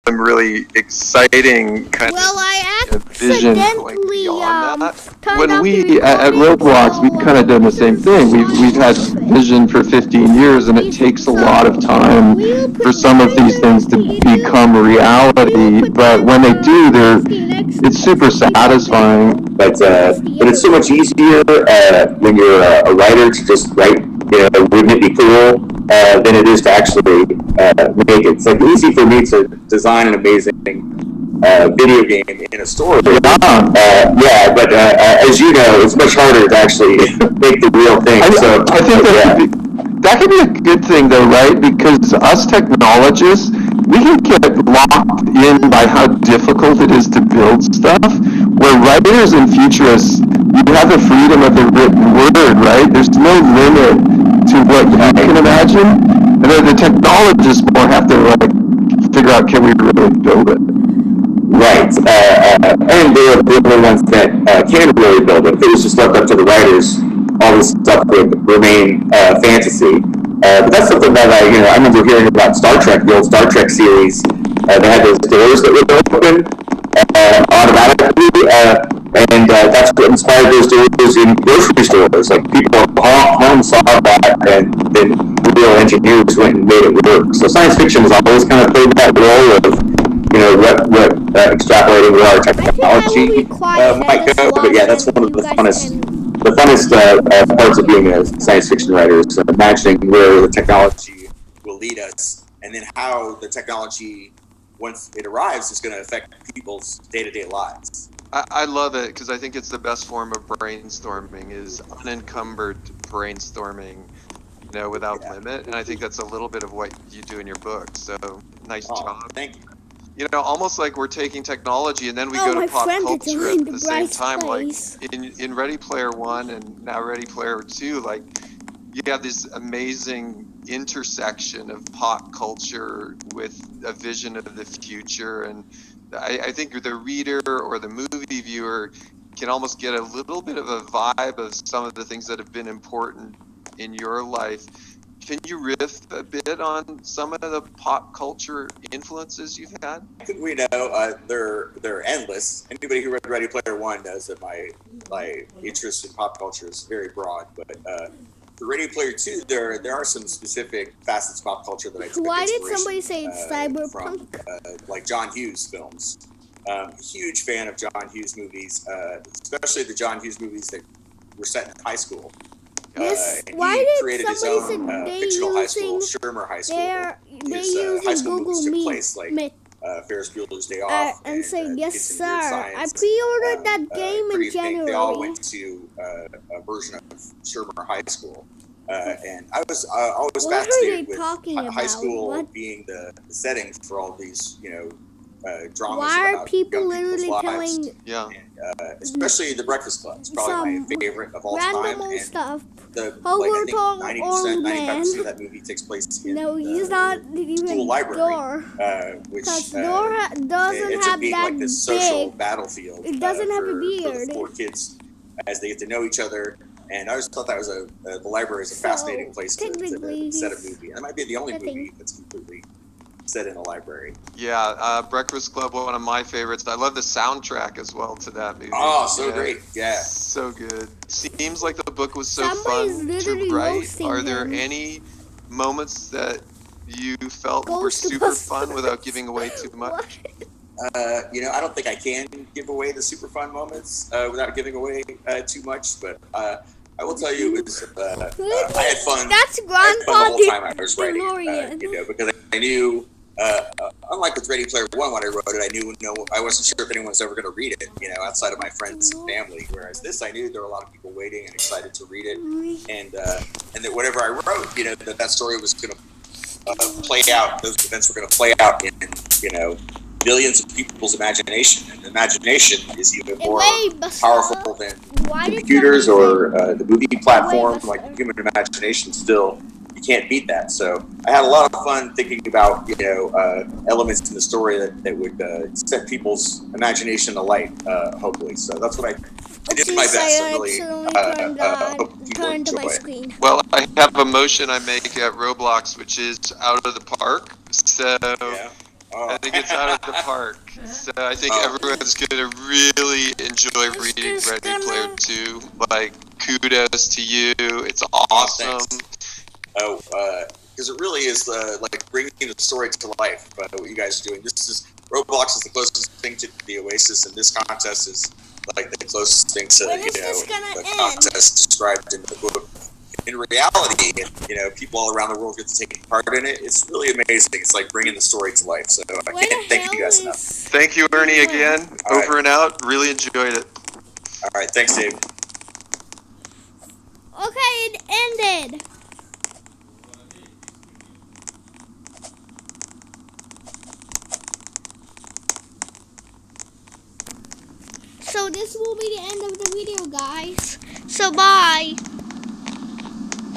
some really exciting kind Well, I vision going accidentally beyond that. turned When off we the at recording, Roblox, we've kind of done the same thing. We've had vision for 15 years, and it takes a lot of time for some of these things to become reality. But when they do, it's super satisfying. But it's so much easier when you're a writer to just write, wouldn't it be cool, than it is to actually make it. It's like easy for me to design an amazing video game in a story. But as you know, it's much harder to actually make the real thing. I think that could be a good thing, though, right? Because us technologists, we can get locked in by how difficult it is to build stuff. Where writers and futurists, you have the freedom of the written word, right? There's no limit to what you can imagine. And then the technologists more have to figure out, can we really build it? Right, and they're the only ones that can really build it. If it was just left up to the writers, all this stuff would remain fantasy. But that's something that I remember hearing about Star Trek, the old Star Trek series. They had those doors that would open automatically, and that's what inspired those doors in grocery stores. Like people at home saw that, and then real engineers went and made it work. So science fiction has always kind of played that role of what extrapolating where our technology might go. But yeah, that's one of the funnest parts of being a science fiction writer is imagining where the technology will lead us, and then how the technology, once it arrives, is going to affect people's day-to-day lives. I love it because I think it's the best form of brainstorming is unencumbered brainstorming, without limit. And I think that's a little bit of what you do in your book. So nice job. Thank you. Almost like we're taking technology and then we go to pop culture at the same time. Like in Ready Player One and now Ready Player Two, like you have this amazing intersection of pop culture with a vision of the future. And I think the reader or the movie viewer can almost get a little bit of a vibe of some of the things that have been important in your life. Can you riff a bit on some of the pop culture influences you've had? I think we know they're endless. Anybody who read Ready Player One knows that my interest in pop culture is very broad. But for Ready Player Two, there are some specific facets of pop culture that I took Why did inspiration, somebody say it's cyberpunk? From, like John Hughes films. Huge fan of John Hughes movies, especially the John Hughes movies that were set in high school. Why did somebody say they fictional high using school, Shermer High School. they His using high school Google movies took Meet place like Ferris Bueller's Day Off and say yes Kids sir. in Weird I Science, pre-ordered that game in Pretty Big. January. They all went to a version of Shermer High School, and I was always What are fascinated they with talking high about? school What? being the setting for all these dramas. Why are about people young literally people's telling lives. Yeah. And, especially The Breakfast Club. It's probably my favorite of all time. random old And stuff? I Howard think Hall 90%, old 95% man. of that movie takes place in No, he's the not even school library, Door. which Because Door doesn't ends have up being that like this social big. battlefield. It doesn't have a for beard. the four kids as they get to know each other. And I always thought that was the library is a fascinating place to technically set a he's movie. And it might be the only setting. movie that's completely set in a library. Yeah, Breakfast Club, one of my favorites. I love the soundtrack as well to that movie. Oh, so great. Yeah. So good. Seems like the book was so Somebody's fun literally to write. roasting Are there him. any moments that you felt were Ghostbusters. super fun without giving away too much? I don't think I can give away the super fun moments without giving away too much, but I will tell you, it was, I had fun. That's I had fun Grandpa the whole time I was writing DeLorean. it, because I knew, unlike with Ready Player One, when I wrote it, I wasn't sure if anyone was ever going to read it, outside of my friends and family. Whereas this, I knew there were a lot of people waiting and excited to read it, and that whatever I wrote, that story was going to play out. Those events were going to play out in, millions of people's imagination, and imagination is even more powerful than computers or the movie platform. Like human imagination, still you can't beat that. So I had a lot of fun thinking about elements in the story that would set people's imagination alight. Hopefully, so that's what I did my best. I really hope people enjoy it. Well, I have a motion I make at Roblox, which is out of the park. So. Yeah. I think it's out of the park. So I think everyone's going to really enjoy reading Ready Player 2. Like, kudos to you. It's awesome. Because it really is like bringing the story to life. What you guys are doing. Roblox is the closest thing to the Oasis, and this contest is like the closest thing to the contest described in the book. In reality, people all around the world get to take part in it. It's really amazing. It's like bringing the story to life. So I can't thank you guys enough. Thank you, Ernie, again. Over and out. Really enjoyed it. All right. Thanks, Dave. Okay, it ended. So this will be the end of the video, guys. So bye.